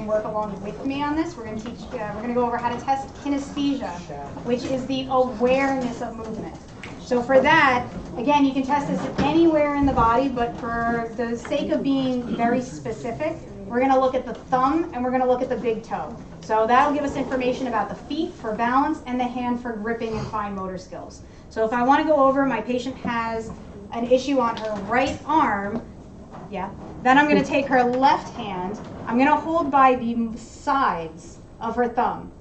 can work along with me on this. We're going to we're going to go over how to test kinesthesia, which is the awareness of movement. So for that, again, you can test this anywhere in the body, but for the sake of being very specific, we're going to look at the thumb and we're going to look at the big toe. So that'll give us information about the feet for balance and the hand for gripping and fine motor skills. So if I want to go over, my patient has an issue on her right arm, then I'm going to take her left hand, I'm going to hold by the sides of her thumb.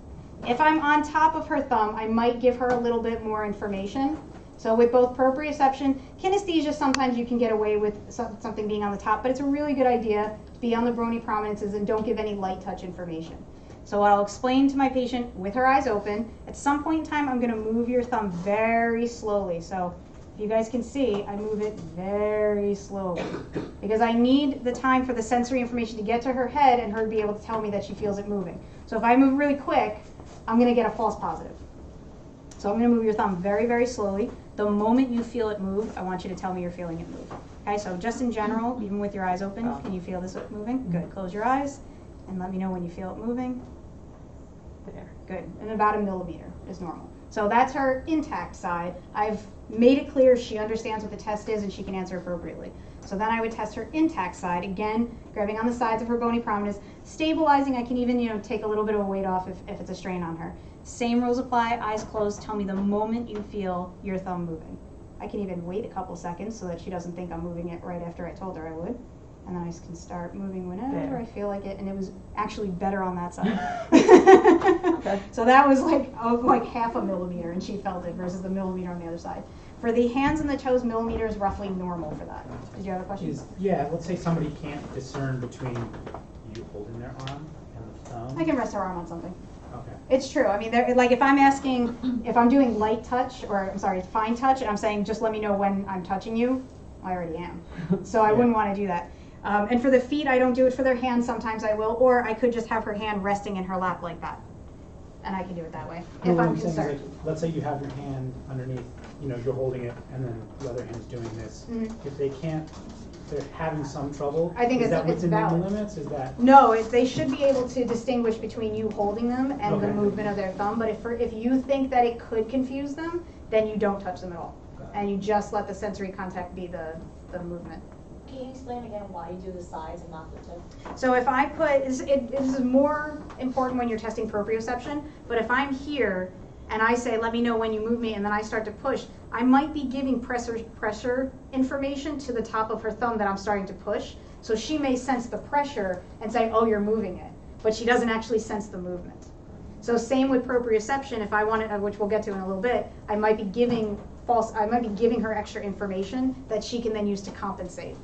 If I'm on top of her thumb, I might give her a little bit more information. So with both proprioception, kinesthesia, sometimes you can get away with something being on the top, but it's a really good idea to be on the bony prominences and don't give any light touch information. So I'll explain to my patient with her eyes open. At some point in time, I'm going to move your thumb very slowly. So if you guys can see, I move it very slowly because I need the time for the sensory information to get to her head and her to be able to tell me that she feels it moving. So if I move really quick, I'm going to get a false positive. So I'm going to move your thumb very, very slowly. The moment you feel it move, I want you to tell me you're feeling it move. Okay, so just in general, even with your eyes open, can you feel this moving? Good. Close your eyes and let me know when you feel it moving. There. Good. And about 1 millimeter is normal. So that's her intact side. I've made it clear she understands what the test is and she can answer appropriately. So then I would test her intact side, again, grabbing on the sides of her bony prominence, stabilizing. I can even, take a little bit of a weight off if it's a strain on her. Same rules apply, eyes closed. Tell me the moment you feel your thumb moving. I can even wait a couple seconds so that she doesn't think I'm moving it right after I told her I would. And then I can start moving whenever I feel like it. And it was actually better on that side. Okay. So that was like 0.5 millimeter and she felt it versus the millimeter on the other side. For the hands and the toes, millimeter is roughly normal for that. Did you have a question? Let's say somebody can't discern between you holding their arm and the thumb. I can rest her arm on something. Okay. It's true. I mean, like if I'm asking, if I'm doing light touch, or I'm sorry, fine touch, and I'm saying just let me know when I'm touching you, I already am. So I wouldn't want to do that. And for the feet, I don't do it for their hands. Sometimes I will, or I could just have her hand resting in her lap like that, and I can do it that way if I'm concerned. Let's say you have your hand underneath, you're holding it, and then the other hand's doing this. Mm-hmm. If they can't, they're having some trouble. I think is that within valid. the limits? Is that no? They should be able to distinguish between you holding them and the movement of their thumb. But if you think that it could confuse them, then you don't touch them at all, and you just let the sensory contact be the movement. Can you explain again why you do the sides and not the tip? So if I put, this is more important when you're testing proprioception, but if I'm here and I say, let me know when you move me, and then I start to push, I might be giving pressure information to the top of her thumb that I'm starting to push. So she may sense the pressure and say, oh, you're moving it, but she doesn't actually sense the movement. So same with proprioception, if I wanted, which we'll get to in a little bit, I might be giving her extra information that she can then use to compensate.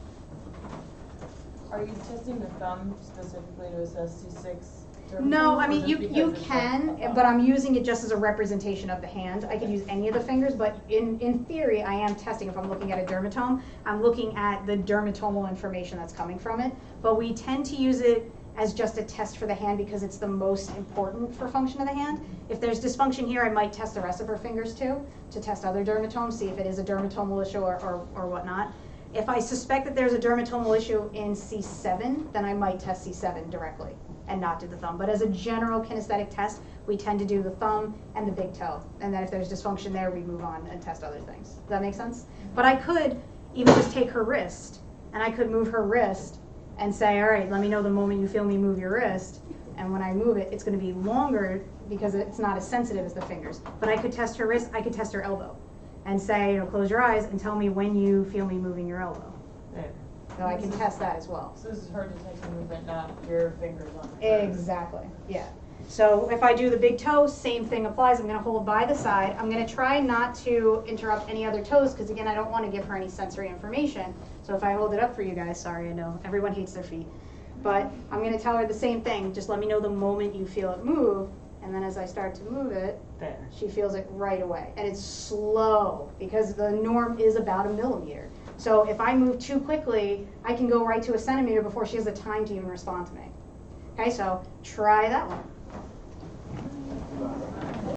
Are you testing the thumb specifically to assess C6? No, I mean, you can, but I'm using it just as a representation of the hand. I could use any of the fingers, but in theory, I am testing. If I'm looking at a dermatome, I'm looking at the dermatomal information that's coming from it. But we tend to use it as just a test for the hand because it's the most important for function of the hand. If there's dysfunction here, I might test the rest of her fingers too, to test other dermatomes, see if it is a dermatomal issue or whatnot. If I suspect that there's a dermatomal issue in C7, then I might test C7 directly and not do the thumb. But as a general kinesthetic test, we tend to do the thumb and the big toe. And then if there's dysfunction there, we move on and test other things. Does that make sense? But I could even just take her wrist, and I could move her wrist and say, all right, let me know the moment you feel me move your wrist. And when I move it, it's going to be longer because it's not as sensitive as the fingers. But I could test her wrist, I could test her elbow. And say, close your eyes and tell me when you feel me moving your elbow. Yeah. So I can test that as well. So this is her detecting movement, not your fingers on her. Exactly, yeah. So if I do the big toe, same thing applies. I'm going to hold by the side. I'm going to try not to interrupt any other toes because, again, I don't want to give her any sensory information. So if I hold it up for you guys, sorry, I know everyone hates their feet. But I'm going to tell her the same thing. Just let me know the moment you feel it move. And then as I start to move it, she feels it right away. And it's slow because the norm is about 1 millimeter. So if I move too quickly, I can go right to 1 centimeter before she has the time to even respond to me. Okay, so try that one.